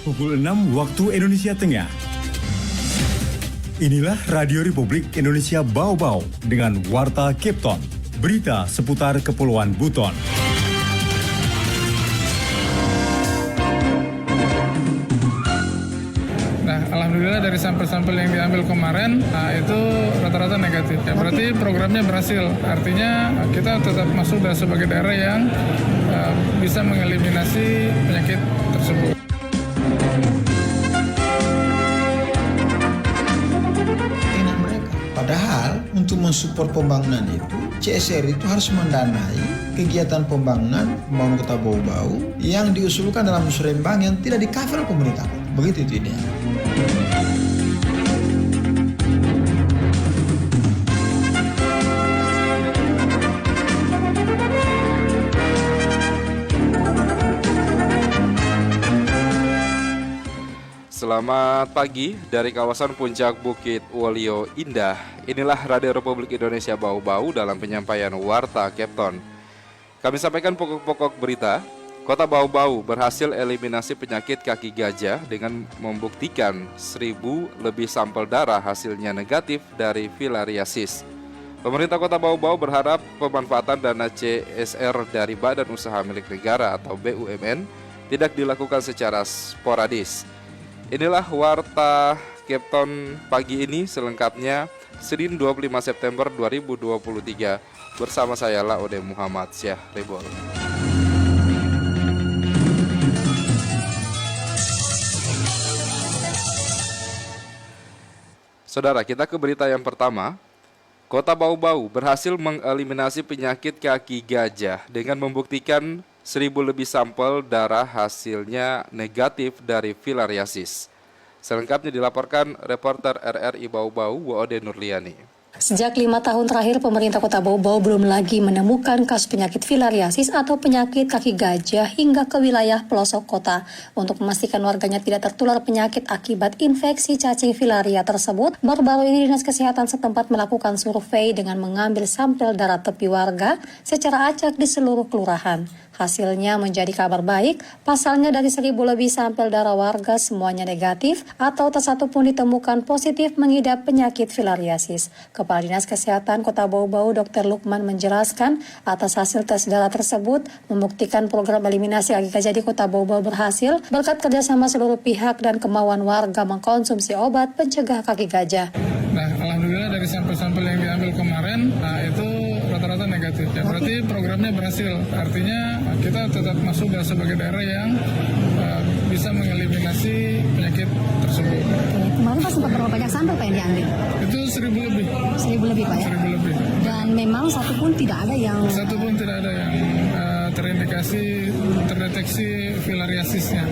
Pukul 6 waktu Indonesia Tengah. Inilah Radio Republik Indonesia Bau-Bau dengan Warta Kepton. Berita seputar Kepulauan Buton. Nah, alhamdulillah dari sampel-sampel yang diambil kemarin, itu rata-rata negatif. Ya, berarti programnya berhasil. Artinya kita tetap masuk sebagai daerah yang bisa mengeliminasi penyakit tersebut. Enak mereka. Padahal untuk mensupport pembangunan itu, CSR itu harus mendanai kegiatan pembangunan kota Bau-Bau yang diusulkan dalam musrembang yang tidak di-cover pemerintah. Begitu itu ideal. Selamat pagi dari kawasan Puncak Bukit Wolio Indah. Inilah Radio Republik Indonesia Bau-Bau dalam penyampaian Warta Kepton. Kami sampaikan pokok-pokok berita. Kota Bau-Bau berhasil eliminasi penyakit kaki gajah dengan membuktikan 1.000 lebih sampel darah hasilnya negatif dari filariasis. Pemerintah Kota Bau-Bau berharap pemanfaatan dana CSR dari Badan Usaha Milik Negara atau BUMN tidak dilakukan secara sporadis. Inilah Warta Kepton pagi ini selengkapnya Senin 25 September 2023 bersama saya Laode Muhammad Syahrebol. Saudara, kita ke berita yang pertama. Kota Bau-Bau berhasil mengeliminasi penyakit kaki gajah dengan membuktikan 1.000 lebih sampel darah hasilnya negatif dari filariasis. Selengkapnya dilaporkan reporter RRI Bau-Bau, Woode Nurliani. Sejak 5 tahun terakhir, pemerintah Kota Bau-Bau belum lagi menemukan kasus penyakit filariasis atau penyakit kaki gajah hingga ke wilayah pelosok kota. Untuk memastikan warganya tidak tertular penyakit akibat infeksi cacing filaria tersebut, baru-baru ini Dinas Kesehatan setempat melakukan survei dengan mengambil sampel darah tepi warga secara acak di seluruh kelurahan. Hasilnya menjadi kabar baik, pasalnya dari 1.000 lebih sampel darah warga semuanya negatif atau tak satu pun ditemukan positif mengidap penyakit filariasis. Kepala Dinas Kesehatan Kota Bau-Bau Dr. Lukman menjelaskan atas hasil tes darah tersebut membuktikan program eliminasi kaki gajah di Kota Bau-Bau berhasil berkat kerjasama seluruh pihak dan kemauan warga mengkonsumsi obat pencegah kaki gajah. Nah, alhamdulillah dari sampel-sampel yang diambil kemarin, itu rata-rata negatif. Ya, berarti programnya berhasil. Artinya kita tetap masuk sebagai daerah yang bisa mengeliminasi penyakit tersebut. Kemarin Pak sempat berapa banyak sampel Pak yang diambil? Itu 1.000 lebih. 1.000 lebih Pak ya? 1.000 lebih. Dan memang satu pun tidak ada yang terdeteksi filariasisnya,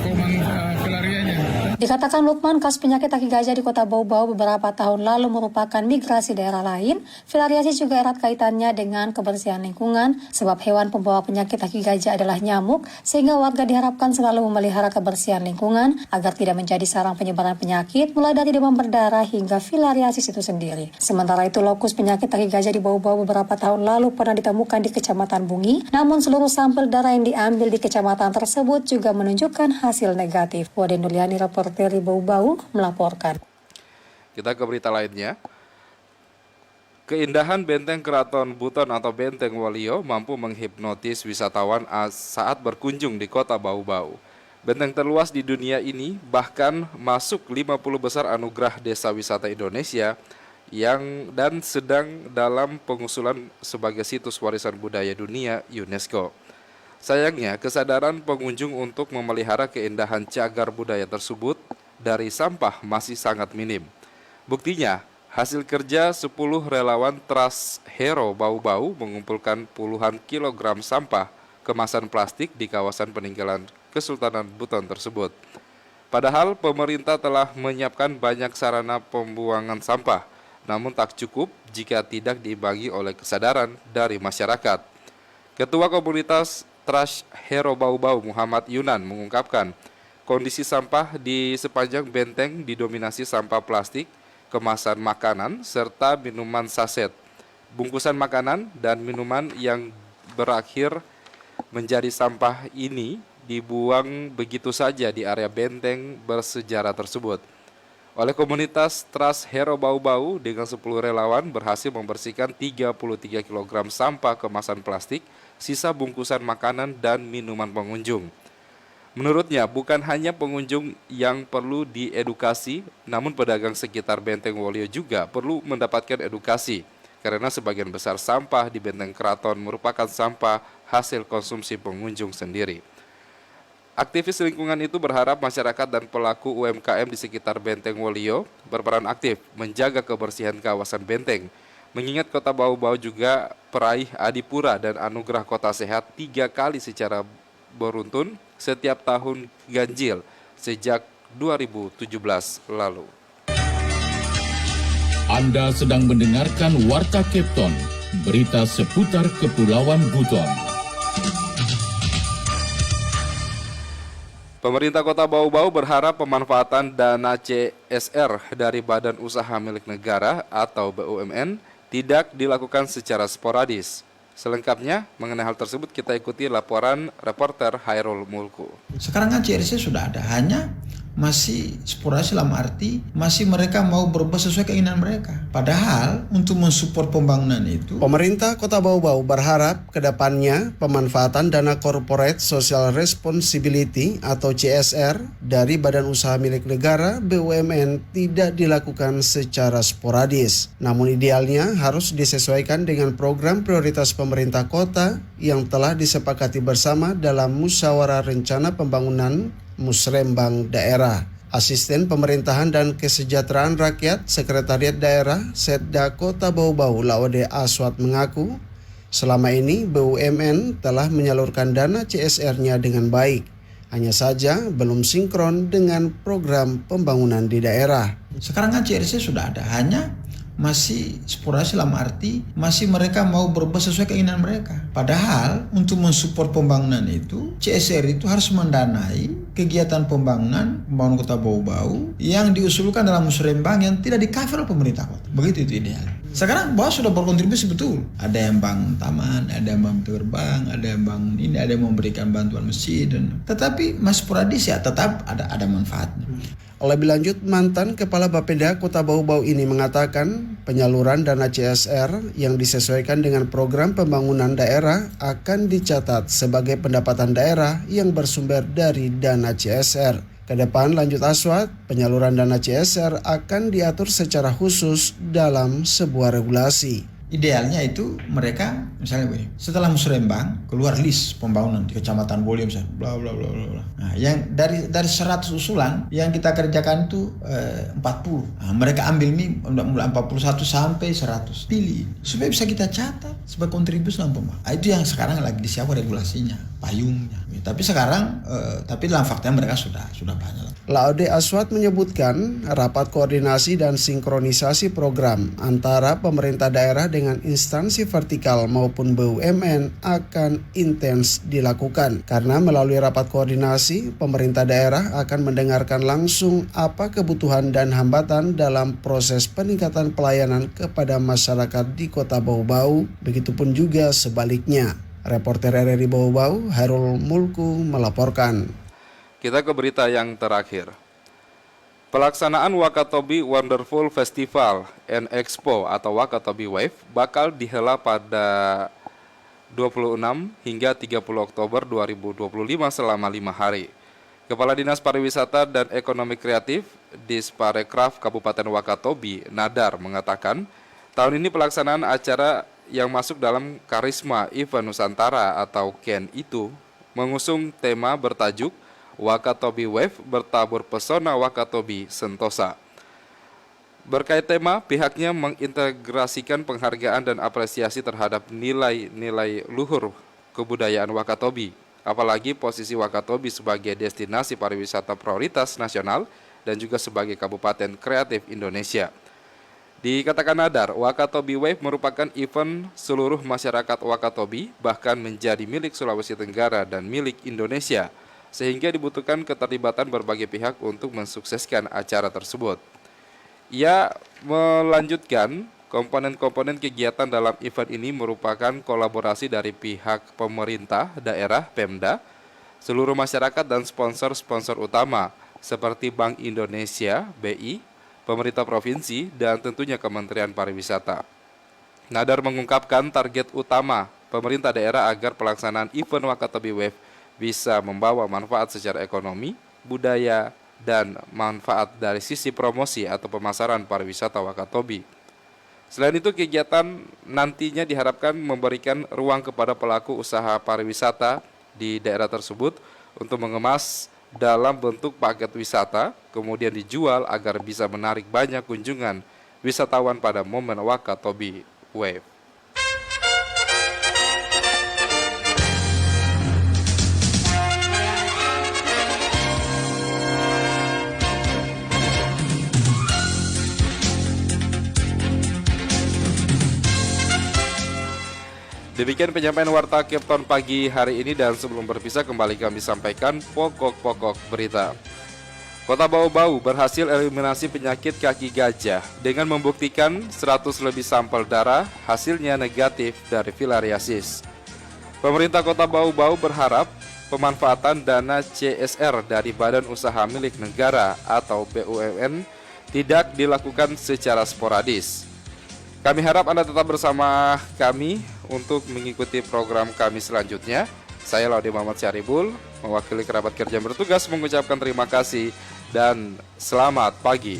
kuman filarianya. Dikatakan Lukman, kasus penyakit kaki gajah di Kota Bau-Bau beberapa tahun lalu merupakan migrasi daerah lain. Filariasis juga erat kaitannya dengan kebersihan lingkungan, sebab hewan pembawa penyakit kaki gajah adalah nyamuk, sehingga warga diharapkan selalu memelihara kebersihan lingkungan agar tidak menjadi sarang penyebaran penyakit, mulai dari demam berdarah hingga filariasis itu sendiri. Sementara itu, lokus penyakit kaki gajah di Bau-Bau beberapa tahun lalu pernah ditemukan di Kecamatan Bungi, namun seluruh sampel darah yang diambil di kecamatan tersebut juga menunjukkan hasil negatif. Woode Nurliani, reporter di Bau-Bau, melaporkan. Kita ke berita lainnya. Keindahan Benteng Keraton Buton atau Benteng Wolio mampu menghipnotis wisatawan saat berkunjung di Kota Bau-Bau. Benteng terluas di dunia ini bahkan masuk 50 besar anugerah Desa Wisata Indonesia dan sedang dalam pengusulan sebagai situs warisan budaya dunia UNESCO. Sayangnya, kesadaran pengunjung untuk memelihara keindahan cagar budaya tersebut dari sampah masih sangat minim. Buktinya, hasil kerja 10 relawan Trust Hero Bau-Bau mengumpulkan puluhan kilogram sampah kemasan plastik di kawasan peninggalan Kesultanan Buton tersebut. Padahal pemerintah telah menyiapkan banyak sarana pembuangan sampah, namun tak cukup jika tidak diimbangi oleh kesadaran dari masyarakat. Ketua Komunitas Trust Hero Bau-Bau Muhammad Yunan mengungkapkan, kondisi sampah di sepanjang benteng didominasi sampah plastik, kemasan makanan, serta minuman saset. Bungkusan makanan dan minuman yang berakhir menjadi sampah ini dibuang begitu saja di area benteng bersejarah tersebut. Oleh komunitas Trust Hero Bau-Bau dengan 10 relawan berhasil membersihkan 33 kg sampah kemasan plastik, sisa bungkusan makanan dan minuman pengunjung. Menurutnya, bukan hanya pengunjung yang perlu diedukasi, namun pedagang sekitar Benteng Wolio juga perlu mendapatkan edukasi, karena sebagian besar sampah di Benteng Keraton merupakan sampah hasil konsumsi pengunjung sendiri. Aktivis lingkungan itu berharap masyarakat dan pelaku UMKM di sekitar Benteng Wolio berperan aktif menjaga kebersihan kawasan benteng, mengingat Kota Bau-Bau juga peraih Adipura dan Anugerah Kota Sehat 3 kali secara beruntun setiap tahun ganjil sejak 2017 lalu. Anda sedang mendengarkan Warta Kepton, berita seputar Kepulauan Buton. Pemerintah Kota Bau-Bau berharap pemanfaatan dana CSR dari Badan Usaha Milik Negara atau BUMN tidak dilakukan secara sporadis. Selengkapnya, mengenai hal tersebut kita ikuti laporan reporter Hairul Mulku. Sekarang kan CRC sudah ada, hanya masih sporadis dalam arti masih mereka mau berbuat sesuai keinginan mereka. Padahal untuk mensupport pembangunan itu, pemerintah Kota Bau-Bau berharap kedepannya pemanfaatan dana Corporate Social Responsibility atau CSR dari Badan Usaha Milik Negara BUMN tidak dilakukan secara sporadis. Namun idealnya harus disesuaikan dengan program prioritas pemerintah kota yang telah disepakati bersama dalam Musyawarah Rencana Pembangunan Musrembang Daerah. Asisten Pemerintahan dan Kesejahteraan Rakyat Sekretariat Daerah Setda Kota Bau-Bau Laode Aswat mengaku selama ini BUMN telah menyalurkan dana CSR-nya dengan baik. Hanya saja belum sinkron dengan program pembangunan di daerah. sekarang kan CRC sudah ada, hanya masih sporadis dalam arti masih mereka mau berbuat sesuai keinginan mereka. Padahal untuk mensupport pembangunan itu, CSR itu harus mendanai kegiatan pembangunan Kota Bau-Bau yang diusulkan dalam musrembang yang tidak di-cover pemerintah kota. Begitu itu ideal. Sekarang bawah sudah berkontribusi betul. Ada yang bangun taman, ada yang bangun gerbang, ada yang bangun ini, ada yang memberikan bantuan masjid. Tetapi masih sporadis ya, tetap ada manfaatnya. Lebih lanjut, mantan Kepala Bapeda Kota Bau-Bau ini mengatakan penyaluran dana CSR yang disesuaikan dengan program pembangunan daerah akan dicatat sebagai pendapatan daerah yang bersumber dari dana CSR. Kedepan, lanjut Aswat, penyaluran dana CSR akan diatur secara khusus dalam sebuah regulasi. Idealnya itu mereka misalnya begini, setelah musrembang keluar list pembangunan di Kecamatan Wolio misalnya bla bla bla bla. Nah, yang dari 100 usulan yang kita kerjakan itu 40. Nah, mereka ambil nih mulai 41 sampai 100. Pilih supaya bisa kita catat sebagai kontribusi dalam pembangunan. Nah, itu yang sekarang lagi disiapkan regulasinya, payungnya. Tapi sekarang tapi dalam faktanya mereka sudah banyak. Laode Aswat menyebutkan rapat koordinasi dan sinkronisasi program antara pemerintah daerah dengan instansi vertikal maupun BUMN akan intens dilakukan. Karena melalui rapat koordinasi, pemerintah daerah akan mendengarkan langsung apa kebutuhan dan hambatan dalam proses peningkatan pelayanan kepada masyarakat di Kota Bau-Bau, begitupun juga sebaliknya. Reporter RRI Bau-Bau, Hairul Mulku melaporkan. Kita ke berita yang terakhir. Pelaksanaan Wakatobi Wonderful Festival and Expo atau Wakatobi Wave bakal dihela pada 26 hingga 30 Oktober 2025 selama 5 hari. Kepala Dinas Pariwisata dan Ekonomi Kreatif Disparekraf Kabupaten Wakatobi, Nadar, mengatakan tahun ini pelaksanaan acara yang masuk dalam karisma event Nusantara atau KEN itu mengusung tema bertajuk Wakatobi Wave bertabur pesona Wakatobi Sentosa. Berkait tema, pihaknya mengintegrasikan penghargaan dan apresiasi terhadap nilai-nilai luhur kebudayaan Wakatobi, apalagi posisi Wakatobi sebagai destinasi pariwisata prioritas nasional dan juga sebagai kabupaten kreatif Indonesia. Dikatakan Nadar, Wakatobi Wave merupakan event seluruh masyarakat Wakatobi, bahkan menjadi milik Sulawesi Tenggara dan milik Indonesia, sehingga dibutuhkan keterlibatan berbagai pihak untuk mensukseskan acara tersebut. Ia melanjutkan, komponen-komponen kegiatan dalam event ini merupakan kolaborasi dari pihak pemerintah daerah Pemda, seluruh masyarakat dan sponsor-sponsor utama seperti Bank Indonesia, BI, pemerintah provinsi, dan tentunya Kementerian Pariwisata. Nadar mengungkapkan target utama pemerintah daerah agar pelaksanaan event Wakatobi Wave bisa membawa manfaat secara ekonomi, budaya, dan manfaat dari sisi promosi atau pemasaran pariwisata Wakatobi. Selain itu, kegiatan nantinya diharapkan memberikan ruang kepada pelaku usaha pariwisata di daerah tersebut untuk mengemas dalam bentuk paket wisata, kemudian dijual agar bisa menarik banyak kunjungan wisatawan pada momen Wakatobi Wave. Demikian penyampaian Warta Kepton pagi hari ini, dan sebelum berpisah kembali kami sampaikan pokok-pokok berita. Kota Bau-Bau berhasil eliminasi penyakit kaki gajah dengan membuktikan 100 lebih sampel darah hasilnya negatif dari filariasis. Pemerintah Kota Bau-Bau berharap pemanfaatan dana CSR dari Badan Usaha Milik Negara atau BUMN tidak dilakukan secara sporadis. Kami harap Anda tetap bersama kami untuk mengikuti program kami selanjutnya. Saya Laude Muhammad Syaribul, mewakili kerabat kerja yang bertugas mengucapkan terima kasih dan selamat pagi.